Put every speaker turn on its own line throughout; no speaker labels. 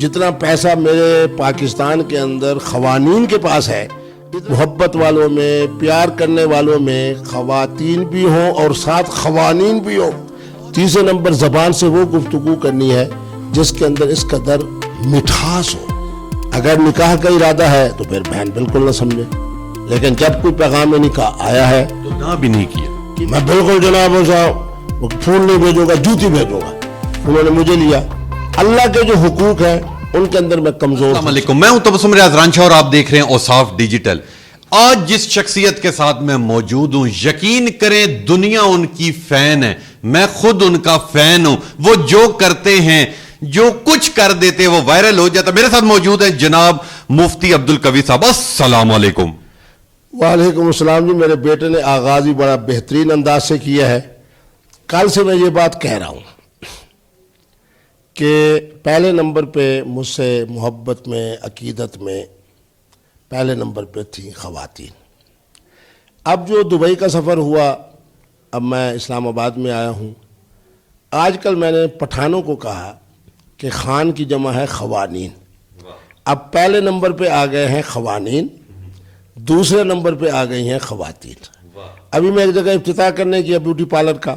جتنا پیسہ میرے پاکستان کے اندر خوانین کے پاس ہے، محبت والوں میں، پیار کرنے والوں میں خواتین بھی ہوں اور ساتھ خوانین بھی ہوں۔ تیسرے نمبر، زبان سے وہ گفتگو کرنی ہے جس کے اندر اس قدر مٹھاس ہو۔ اگر نکاح کا ارادہ ہے تو پھر بہن بالکل نہ سمجھے، لیکن جب کوئی پیغام نکاح آیا ہے
تو نہ بھی نہیں کیا،
میں بالکل جناب پھول نہیں بھیجوں گا، جوتی بھیجوں گا۔ انہوں نے مجھے لیا۔ اللہ کے جو حقوق ہیں ان کے اندر میں کمزور
السلام علیکم، میں ہوں تبسم ریاض رانجھا اور آپ دیکھ رہے ہیں اوصاف ڈیجیٹل۔ آج جس شخصیت کے ساتھ میں موجود ہوں، یقین کریں دنیا ان کی فین ہے، میں خود ان کا فین ہوں۔ وہ جو کرتے ہیں، جو کچھ کر دیتے وہ وائرل ہو جاتا۔ میرے ساتھ موجود ہیں جناب مفتی عبدالقوی صاحب، السلام علیکم۔
وعلیکم السلام جی۔ میرے بیٹے نے آغاز ہی بڑا بہترین انداز سے کیا ہے۔ کل سے میں یہ بات کہہ رہا ہوں کہ پہلے نمبر پہ مجھ سے محبت میں، عقیدت میں پہلے نمبر پہ تھی خواتین۔ اب جو دبئی کا سفر ہوا، اب میں اسلام آباد میں آیا ہوں۔ آج کل میں نے پٹھانوں کو کہا کہ خان کی جمع ہے خوانین۔ اب پہلے نمبر پہ آ گئے ہیں خوانین، دوسرے نمبر پہ آ گئی ہیں خواتین۔ ابھی میں ایک جگہ افتتاح کرنے کی بیوٹی پارلر کا،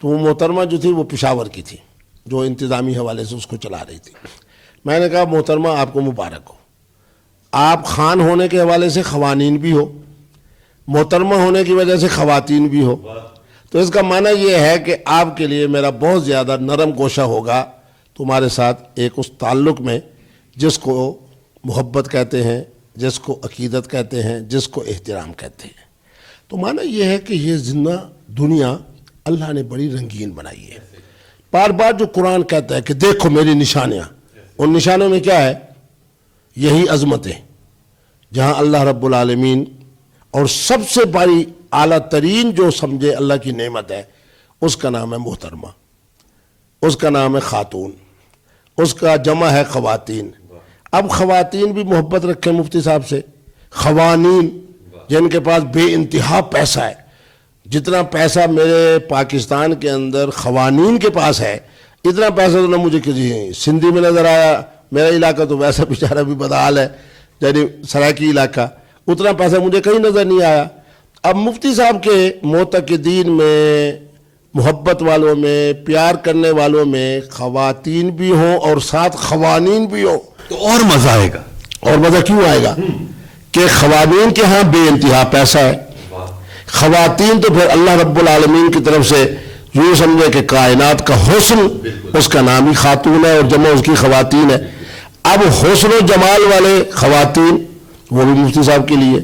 تو وہ محترمہ جو تھی وہ پشاور کی تھی، جو انتظامی حوالے سے اس کو چلا رہی تھی۔ میں نے کہا محترمہ آپ کو مبارک ہو، آپ خان ہونے کے حوالے سے خوانین بھی ہو، محترمہ ہونے کی وجہ سے خواتین بھی ہو، تو اس کا معنی یہ ہے کہ آپ کے لیے میرا بہت زیادہ نرم گوشہ ہوگا تمہارے ساتھ ایک اس تعلق میں جس کو محبت کہتے ہیں، جس کو عقیدت کہتے ہیں، جس کو احترام کہتے ہیں۔ تو معنی یہ ہے کہ یہ زندہ دنیا اللہ نے بڑی رنگین بنائی ہے۔ بار بار جو قرآن کہتا ہے کہ دیکھو میری نشانیاں، ان نشانوں میں کیا ہے؟ یہی عظمتیں، جہاں اللہ رب العالمین اور سب سے بڑی اعلیٰ ترین جو سمجھے اللہ کی نعمت ہے، اس کا نام ہے محترمہ، اس کا نام ہے خاتون، اس کا جمع ہے خواتین۔ اب خواتین بھی محبت رکھیں مفتی صاحب سے، خوانین جن کے پاس بے انتہا پیسہ ہے، جتنا پیسہ میرے پاکستان کے اندر خوانین کے پاس ہے، اتنا پیسہ تو نہ مجھے کسی سندھی میں نظر آیا۔ میرا علاقہ تو ویسا بیچارہ بھی بدحال ہے، یعنی سرائکی علاقہ، اتنا پیسہ مجھے کہیں نظر نہیں آیا۔ اب مفتی صاحب کے معتقدین میں، محبت والوں میں، پیار کرنے والوں میں خواتین بھی ہوں اور ساتھ خوانین بھی ہوں،
تو اور مزہ آئے گا۔
اور مزہ کیوں آئے گا؟ کہ خوانین کے ہاں بے انتہا پیسہ ہے، خواتین تو پھر اللہ رب العالمین کی طرف سے یوں سمجھے کہ کائنات کا حسن، اس کا نام ہی خاتون ہے اور جمع اس کی خواتین ہے۔ اب حسن و جمال والے خواتین وہ بھی مفتی صاحب کے لیے،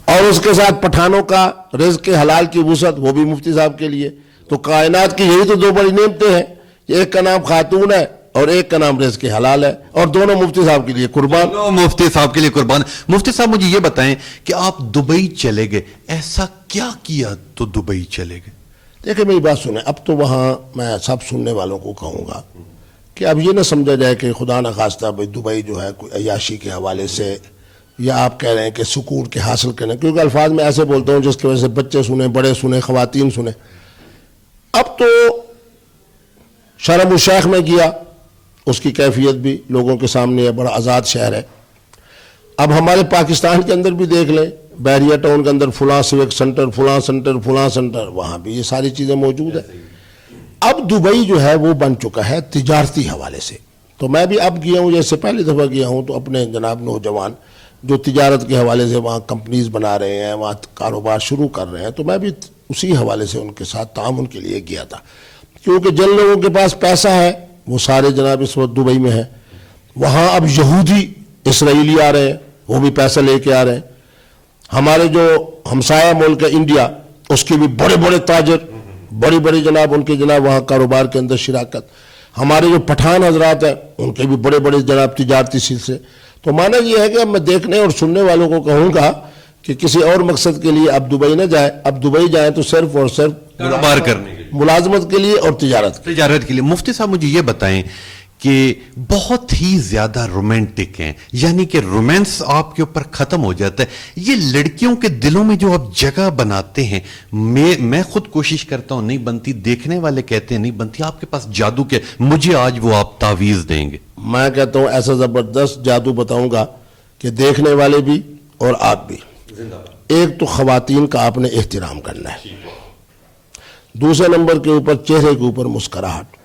اور اس کے ساتھ پٹھانوں کا رزق حلال کی وسعت وہ بھی مفتی صاحب کے لیے۔ تو کائنات کی یہی تو دو بڑی نعمتیں ہیں، ایک کا نام خاتون ہے اور ایک کا نام رزق حلال ہے، اور دونوں مفتی صاحب کے لیے قربان۔
مفتی صاحب کے لیے قربان۔ مفتی صاحب مجھے یہ بتائیں کہ آپ دبئی چلے گئے، ایسا کیا کیا تو دبئی چلے گئے؟
دیکھیں میری بات سنیں، اب تو وہاں میں سب سننے والوں کو کہوں گا کہ اب یہ نہ سمجھا جائے کہ خدا نخواستہ بھائی دبئی جو ہے کوئی عیاشی کے حوالے سے، یا آپ کہہ رہے ہیں کہ سکون کے حاصل کرنے، کیونکہ الفاظ میں ایسے بولتا ہوں جس کی وجہ سے بچے سنیں، بڑے سنیں، خواتین سنیں۔ اب تو شرم الشیخ میں گیا، اس کی کیفیت بھی لوگوں کے سامنے ہے، بڑا آزاد شہر ہے۔ اب ہمارے پاکستان کے اندر بھی دیکھ لیں، بحریہ ٹاؤن کے اندر فلاں سیوک سنٹر، فلاں سنٹر، فلاں سنٹر، وہاں بھی یہ ساری چیزیں موجود ہیں۔ اب دبئی جو ہے وہ بن چکا ہے تجارتی حوالے سے۔ تو میں بھی اب گیا ہوں، جیسے پہلی دفعہ گیا ہوں تو اپنے جناب نوجوان جو تجارت کے حوالے سے وہاں کمپنیز بنا رہے ہیں، وہاں کاروبار شروع کر رہے ہیں، تو میں بھی اسی حوالے سے ان کے ساتھ تعاون کے لیے گیا تھا، کیونکہ جن لوگوں کے پاس پیسہ ہے وہ سارے جناب اس وقت دبئی میں ہیں۔ وہاں اب یہودی اسرائیلی آ رہے ہیں، وہ بھی پیسہ لے کے آ رہے ہیں۔ ہمارے جو ہمسایہ ملک ہے انڈیا، اس کے بھی بڑے بڑے تاجر، بڑی بڑی جناب ان کے جناب وہاں کاروبار کے اندر شراکت۔ ہمارے جو پٹھان حضرات ہیں ان کے بھی بڑے بڑے جناب تجارتی سلسلے۔ تو معنی یہ ہے کہ اب میں دیکھنے اور سننے والوں کو کہوں گا کہ کسی اور مقصد کے لیے اب دبئی نہ جائے، اب دبئی جائیں تو صرف اور صرف
کاروبار کرنے کے لیے،
ملازمت کے لیے اور تجارت
کے لیے۔ مفتی صاحب مجھے یہ بتائیں کہ بہت ہی زیادہ رومانٹک ہیں، یعنی کہ رومانس آپ کے اوپر ختم ہو جاتا ہے۔ یہ لڑکیوں کے دلوں میں جو آپ جگہ بناتے ہیں، میں خود کوشش کرتا ہوں نہیں بنتی، دیکھنے والے کہتے ہیں نہیں بنتی، آپ کے پاس جادو کے، مجھے آج وہ آپ تعویذ دیں گے؟
میں کہتا ہوں ایسا زبردست جادو بتاؤں گا کہ دیکھنے والے بھی اور آپ بھی. ایک تو خواتین کا آپ نے احترام کرنا ہے. دوسرے نمبر کے اوپر چہرے کے اوپر مسکراہٹ.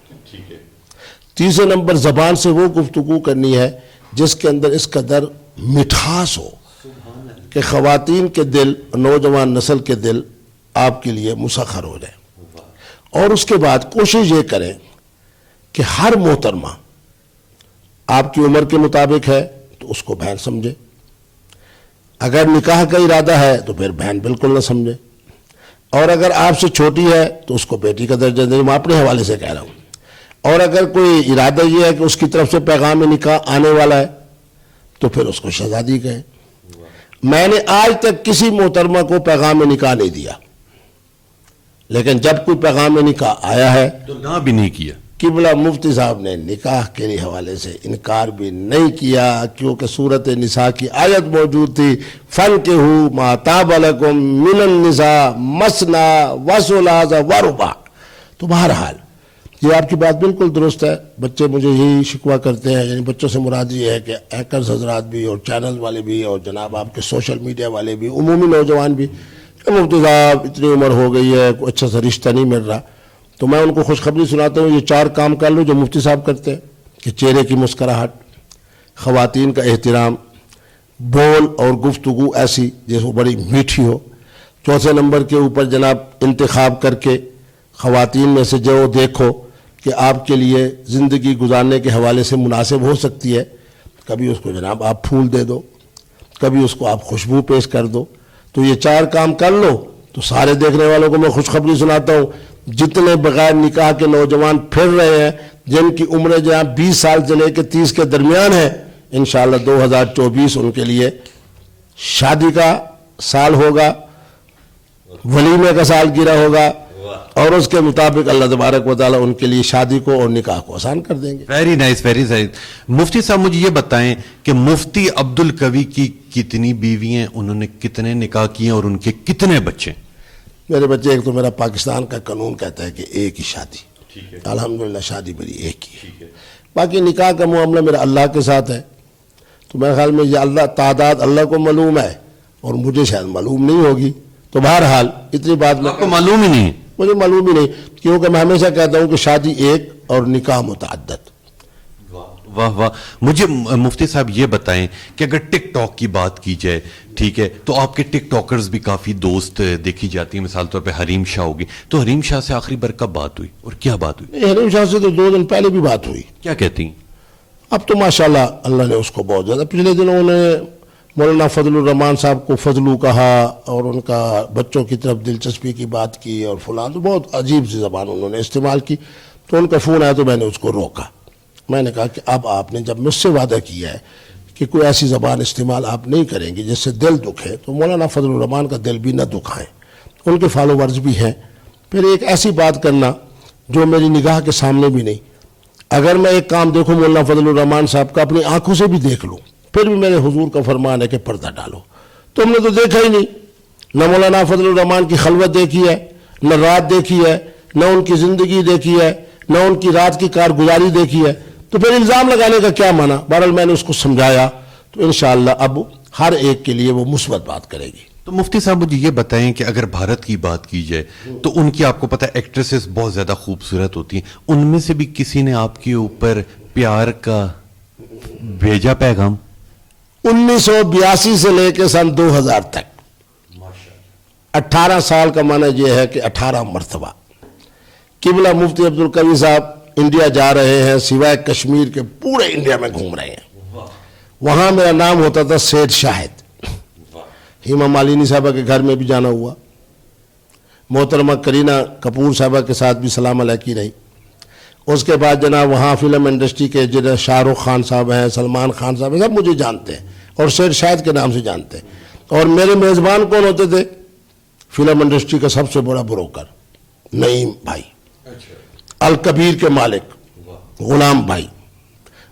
تیسرے نمبر زبان سے وہ گفتگو کرنی ہے جس کے اندر اس قدر مٹھاس ہو کہ خواتین کے دل، نوجوان نسل کے دل آپ کے لیے مسخر ہو جائے. اور اس کے بعد کوشش یہ کریں کہ ہر محترمہ آپ کی عمر کے مطابق ہے تو اس کو بہن سمجھے. اگر نکاح کا ارادہ ہے تو پھر بہن بالکل نہ سمجھے. اور اگر آپ سے چھوٹی ہے تو اس کو بیٹی کا درجہ دیں. میں اپنے حوالے سے کہہ رہا ہوں. اور اگر کوئی ارادہ یہ ہے کہ اس کی طرف سے پیغام نکاح آنے والا ہے تو پھر اس کو شہزادی کہیں. میں نے آج تک کسی محترمہ کو پیغام نکاح نہیں دیا، لیکن جب کوئی پیغام نکاح آیا ہے
تو نہ بھی نہیں کیا.
قبلہ مفتی صاحب نے نکاح کے حوالے سے انکار بھی نہیں کیا، کیونکہ سورۃ نساء کی آیت موجود تھی، فَانْكِحُوا مَا طَابَ لَكُم مِّنَ النِّسَاءِ مَثْنَىٰ وَثُلَاثَ وَرُبَاعَ. تو بہرحال یہ آپ کی بات بالکل درست ہے. بچے مجھے یہی شکوہ کرتے ہیں، یعنی بچوں سے مراد یہ ہے کہ اینکرز حضرات بھی اور چینل والے بھی اور جناب آپ کے سوشل میڈیا والے بھی، عمومی نوجوان بھی، کہ مفتی صاحب اتنی عمر ہو گئی ہے، کوئی اچھا سا رشتہ نہیں مل رہا. تو میں ان کو خوشخبری سناتا ہوں، یہ 4 کام کر لو جو مفتی صاحب کرتے ہیں کہ چہرے کی مسکراہٹ، خواتین کا احترام، بول اور گفتگو ایسی جیسے وہ بڑی میٹھی ہو. چوتھے نمبر کے اوپر جناب انتخاب کر کے خواتین میں سے جو دیکھو کہ آپ کے لیے زندگی گزارنے کے حوالے سے مناسب ہو سکتی ہے، کبھی اس کو جناب آپ پھول دے دو، کبھی اس کو آپ خوشبو پیش کر دو. تو یہ 4 کام کر لو تو سارے دیکھنے والوں کو میں خوشخبری سناتا ہوں، جتنے بغیر نکاح کے نوجوان پھر رہے ہیں جن کی عمریں جہاں 20 سال سے لے کے 30 کے درمیان ہے، انشاءاللہ 2024 ان کے لیے شادی کا سال ہوگا، ولیمے کا سال گرا ہوگا، اور اس کے مطابق اللہ تبارک و تعالیٰ ان کے لیے شادی کو اور نکاح کو آسان کر دیں گے.
Very nice, very nice. مفتی صاحب مجھے یہ بتائیں کہ مفتی عبدالقوی کی کتنی بیوی ہیں، انہوں نے کتنے نکاح کیے اور ان کے کتنے بچے؟
میرے بچے، ایک تو میرا پاکستان کا قانون کہتا ہے کہ ایک ہی شادی، الحمدللہ شادی میری ایک ہی ہے. باقی نکاح کا معاملہ میرا اللہ کے ساتھ ہے. تو میرے خیال میں یہ اللہ تعداد اللہ کو معلوم ہے اور مجھے شاید معلوم نہیں ہوگی. تو بہرحال اتنی بات میں
آپ کو معلوم ہی نہیں؟
مجھے معلوم ہی نہیں، کیونکہ میں ہمیشہ کہتا ہوں کہ شادی ایک اور نکاح متعدد.
واہ واہ. مجھے مفتی صاحب یہ بتائیں کہ اگر ٹک ٹاک کی بات کی جائے، ٹھیک ہے، تو آپ کے ٹک ٹاکرز بھی کافی دوست دیکھی جاتی ہیں. مثال طور پہ حریم شاہ ہوگی. تو حریم شاہ سے آخری بار کب بات ہوئی اور کیا بات ہوئی؟
حریم شاہ سے تو 2 دن پہلے بھی بات ہوئی.
کیا کہتی ہیں؟
اب تو ماشاءاللہ اللہ نے اس کو بہت زیادہ، پچھلے دنوں انہوں نے مولانا فضل الرحمان صاحب کو فضلو کہا اور ان کا بچوں کی طرف دلچسپی کی بات کی اور فلان، تو بہت عجیب سی زبان انہوں نے استعمال کی. تو ان کا فون آیا تو میں نے اس کو روکا. میں نے کہا کہ اب آپ نے جب مجھ سے وعدہ کیا ہے کہ کوئی ایسی زبان استعمال آپ نہیں کریں گے جس سے دل دکھے، تو مولانا فضل الرحمان کا دل بھی نہ دکھائیں، ان کے فالوورز بھی ہیں. پھر ایک ایسی بات کرنا جو میری نگاہ کے سامنے بھی نہیں. اگر میں ایک کام دیکھوں مولانا فضل الرحمان صاحب کا، اپنی آنکھوں سے بھی دیکھ لوں، پھر بھی میرے حضور کا فرمان ہے کہ پردہ ڈالو. تو ہم نے تو دیکھا ہی نہیں، نہ مولانا فضل الرحمان کی خلوت دیکھی ہے، نہ رات دیکھی ہے، نہ ان کی زندگی دیکھی ہے، نہ ان کی رات کی کارگزاری دیکھی ہے. تو پھر الزام لگانے کا کیا معنی؟ بہرحال میں نے اس کو سمجھایا، تو انشاءاللہ اب ہر ایک کے لیے وہ مثبت بات کرے گی.
تو مفتی صاحب مجھے یہ بتائیں کہ اگر بھارت کی بات کی جائے تو ان کی آپ کو پتہ ہے ایکٹریسز بہت زیادہ خوبصورت ہوتی ہیں. ان میں سے بھی کسی نے آپ کے اوپر پیار کا بھیجا پیغام؟
1982 سے لے کے سن 2000 تک 18 سال کا معنی یہ ہے کہ 18 مرتبہ قبلہ مفتی عبدالقوی صاحب انڈیا جا رہے ہیں، سوائے کشمیر کے پورے انڈیا میں گھوم رہے ہیں. وہاں میرا نام ہوتا تھا سید شاہد. ہیما مالینی صاحبہ کے گھر میں بھی جانا ہوا، محترمہ کرینہ کپور صاحبہ کے ساتھ بھی سلام علیکی رہی. اس کے بعد جناب وہاں فلم انڈسٹری کے جنہیں شاہ رخ خان صاحب ہیں، سلمان خان صاحب ہیں، سب مجھے جانتے ہیں اور سید شاہد کے نام سے جانتے ہیں. اور میرے میزبان کون ہوتے تھے؟ فلم انڈسٹری کا سب سے بڑا بروکر نعیم بھائی، الکبیر کے مالک غلام بھائی.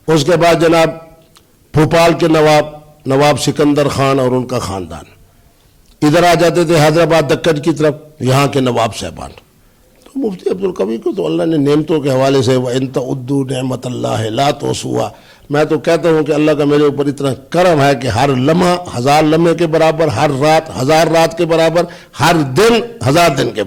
اس کے بعد جناب بھوپال کے نواب سکندر خان اور ان کا خاندان. ادھر آ جاتے تھے حیدرآباد دکن کی طرف، یہاں کے نواب صاحبان. تو مفتی عبدالقوی کو تو اللہ نے نعمتوں کے حوالے سے وَإِن تَعُدُّوا نِعْمَتَ اللَّهِ لَا تُحْصُوهَا، میں تو کہتا ہوں کہ اللہ کا میرے اوپر اتنا کرم ہے کہ ہر لمحہ 1000 لمحے کے برابر، ہر رات 1000 رات کے برابر، ہر دن 1000 دن کے